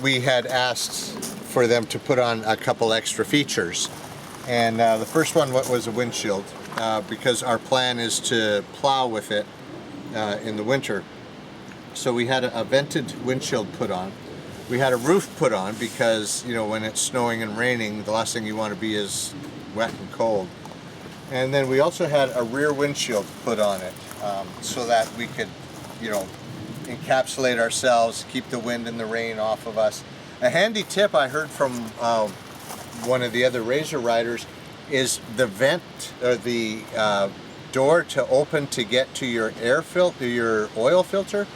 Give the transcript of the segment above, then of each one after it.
we had asked for them to put on a couple extra features. And the first one was a windshield, because our plan is to plow with it in the winter. So we had a vented windshield put on. We had a roof put on because, you know, when it's snowing and raining, the last thing you want to be is wet and cold. And then we also had a rear windshield put on it, so that we could, you know, encapsulate ourselves, keep the wind and the rain off of us. A handy tip I heard from one of the other Razor riders is the vent, or the door to open to get to your air filter, your oil filter.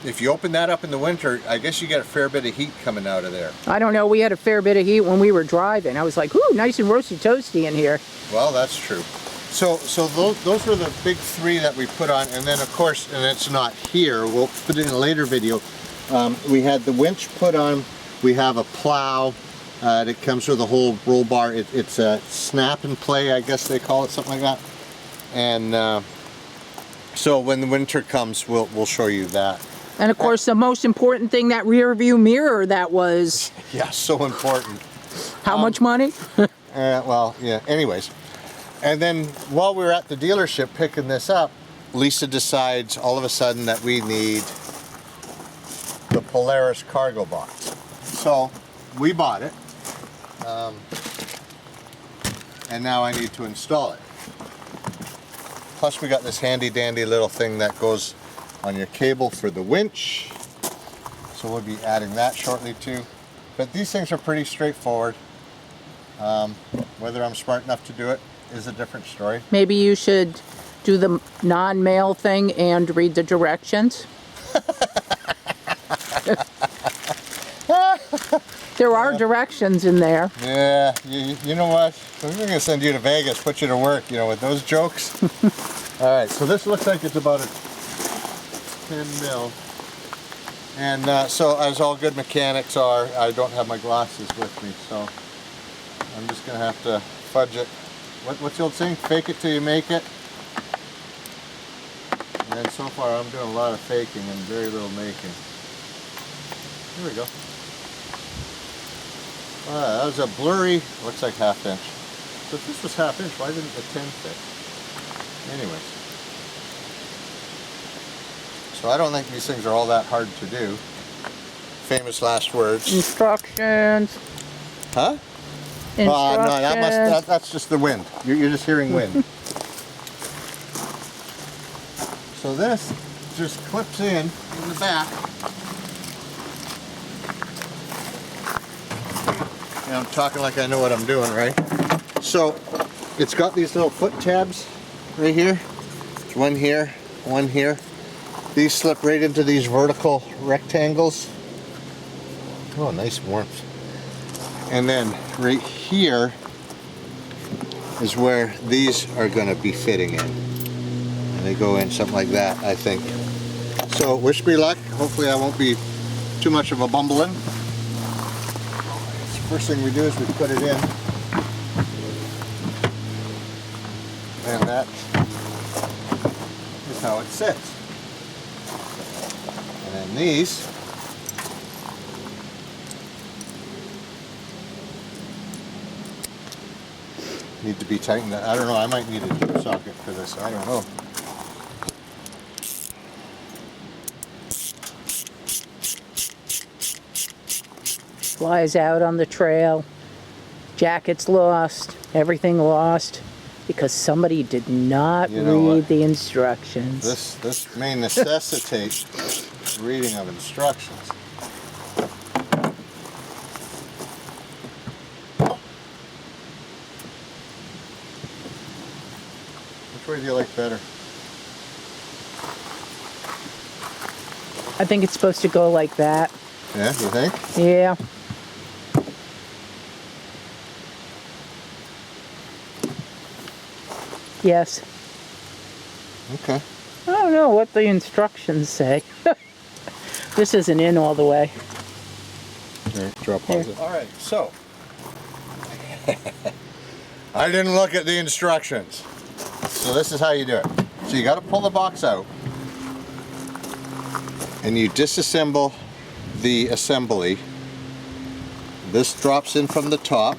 If you open that up in the winter, I guess you get a fair bit of heat coming out of there. I don't know, we had a fair bit of heat when we were driving. I was like, ooh, nice and roasty toasty in here. Well, that's true. So those were the big three that we put on, and then of course, and it's not here, we'll put it in a later video, we had the winch put on. We have a plow that comes with a whole roll bar. It's a snap and play, I guess they call it, something like that. And so when the winter comes, we'll show you that. And of course, the most important thing, that rear view mirror, that was... Yeah, so important. How much money? Well, yeah, anyways. And then while we were at the dealership picking this up, Lisa decides all of a sudden that we need the Polaris cargo box. So we bought it, and now I need to install it. Plus we got this handy dandy little thing that goes on your cable for the winch, so we'll be adding that shortly too. But these things are pretty straightforward. Whether I'm smart enough to do it is a different story. Maybe you should do the non-mail thing and read the directions. There are directions in there. Yeah, you know what? We're going to send you to Vegas, put you to work, you know, with those jokes. All right, so this looks like it's about a 10 mil. And so, as all good mechanics are, I don't have my glasses with me, so I'm just going to have to fudge it. What's the old saying? Fake it till you make it. And so far I'm doing a lot of faking and very little making. Here we go. That was a blurry, looks like ½ inch. So if this was ½ inch, why didn't the 10 fit? Anyways. So I don't think these things are all that hard to do. Famous last words. Instructions. Huh? Instructions. No, that's just the wind. You're just hearing wind. So this just clips in the back. And I'm talking like I know what I'm doing, right? So it's got these little foot tabs right here. One here, one here. These slip right into these vertical rectangles. Oh, nice warmth. And then right here is where these are going to be fitting in. And they go in something like that, I think. So wish me luck. Hopefully I won't be too much of a bumbling. First thing we do is we put it in. And that is how it sits. And then these need to be tightened. I don't know, I might need a tube socket for this, I don't know. Flies out on the trail. Jacket's lost. Everything lost. Because somebody did not read the instructions. This may necessitate reading of instructions. Which way do you like better? I think it's supposed to go like that. Yeah, you think? Yeah. Yes. Okay. I don't know what the instructions say. This isn't in all the way. There, drop pause it. All right, so I didn't look at the instructions. So this is how you do it. So you got to pull the box out and you disassemble the assembly. This drops in from the top.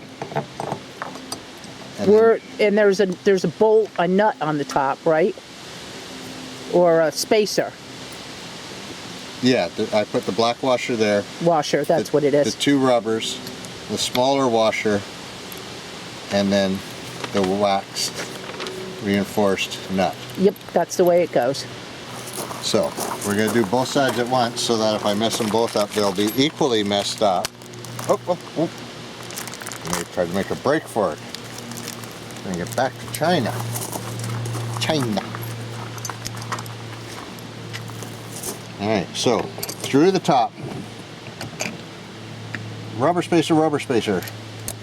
And there's a bolt, a nut on the top, right? Or a spacer. Yeah, I put the black washer there. Washer, that's what it is. The two rubbers, the smaller washer, and then the waxed, reinforced nut. Yep, that's the way it goes. So, we're going to do both sides at once so that if I mess them both up, they'll be equally messed up. Oh, oh, oh. Let me try to make a break for it. Bring it back to China. China. Alright, so through the top, rubber spacer,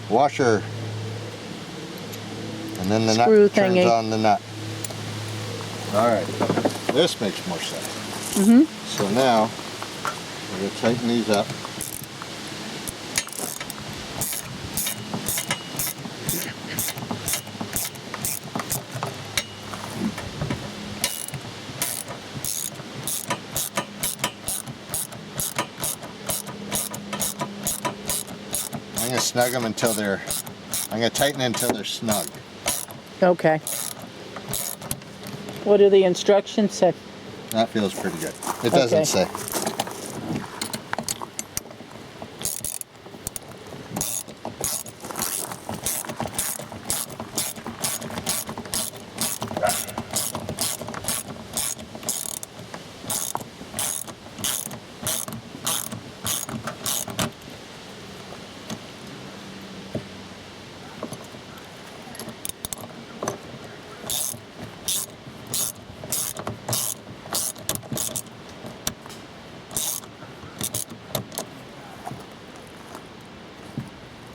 washer, and then the Screw nut turns thingy. on the nut. Alright, this makes more sense. So now, we're going to tighten these up. I'm going to snug them until I'm going to tighten it until they're snug. Okay. What do the instructions say? That feels pretty good. It doesn't Okay. say.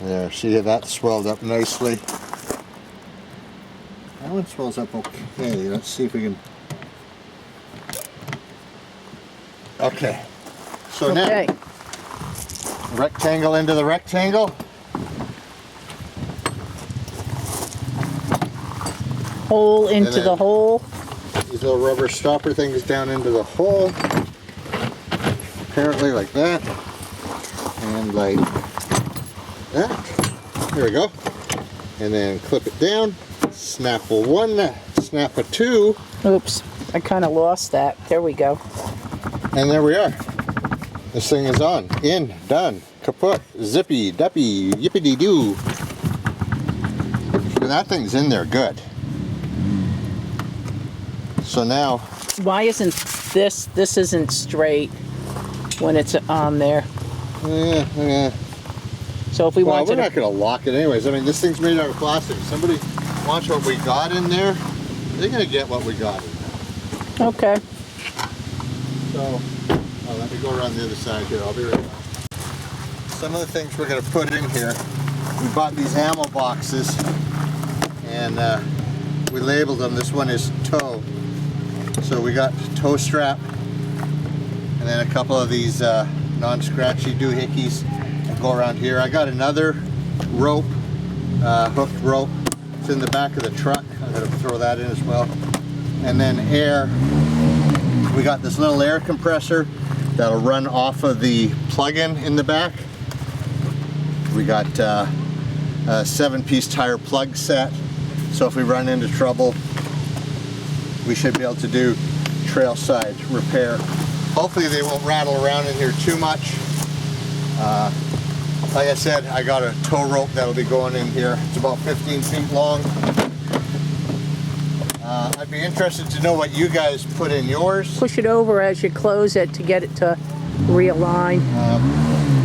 There, see how that swelled up nicely? That one swells up okay. Let's see if we can... Okay. So Okay. now, rectangle into the rectangle. Hole into then the hole. These little rubber stopper things down into the hole. Apparently like that. And like that. There we go. And then clip it down. Snap a one, snap a two. Oops, I kind of lost that. There we go. And there we are. This thing is on. In, done, kaput, zippy, duppy, yippity doo. That thing's in there good. So now, Why isn't this isn't straight when it's on there? So if we well, wanted we're to, not going to lock it anyways. I mean, this thing's made out of plastic. If somebody wants what we got in there, they're going to get what we got in there. okay. So, let me go around the other side here. I'll be right back. Some of the things we're going to put in here, we bought these ammo boxes and we labeled them. This one is toe. So we got toe strap and then a couple of these non-scratchy doohickeys that go around here. I got another rope, hooked rope. It's in the back of the truck. I'm going to throw that in as well. And then air. We got this little air compressor that'll run off of the plug-in in the back. We got a 7-piece tire plug set, so if we run into trouble, we should be able to do trail side repair. Hopefully they won't rattle around in here too much. Like I said, I got a tow rope that'll be going in here. It's about 15 feet long. I'd be interested to know what you guys put in yours. Push it over as you close it to get it to realign.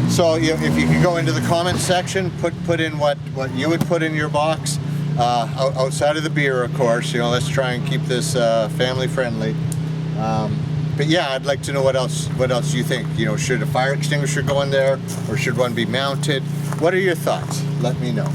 So if you can go into the comment section, put in what you would put in your box, outside of the beer, of course. Let's try and keep this family friendly. But yeah, I'd like to know what else you think. Should a fire extinguisher go in there, or should one be mounted? What are your thoughts? Let me know.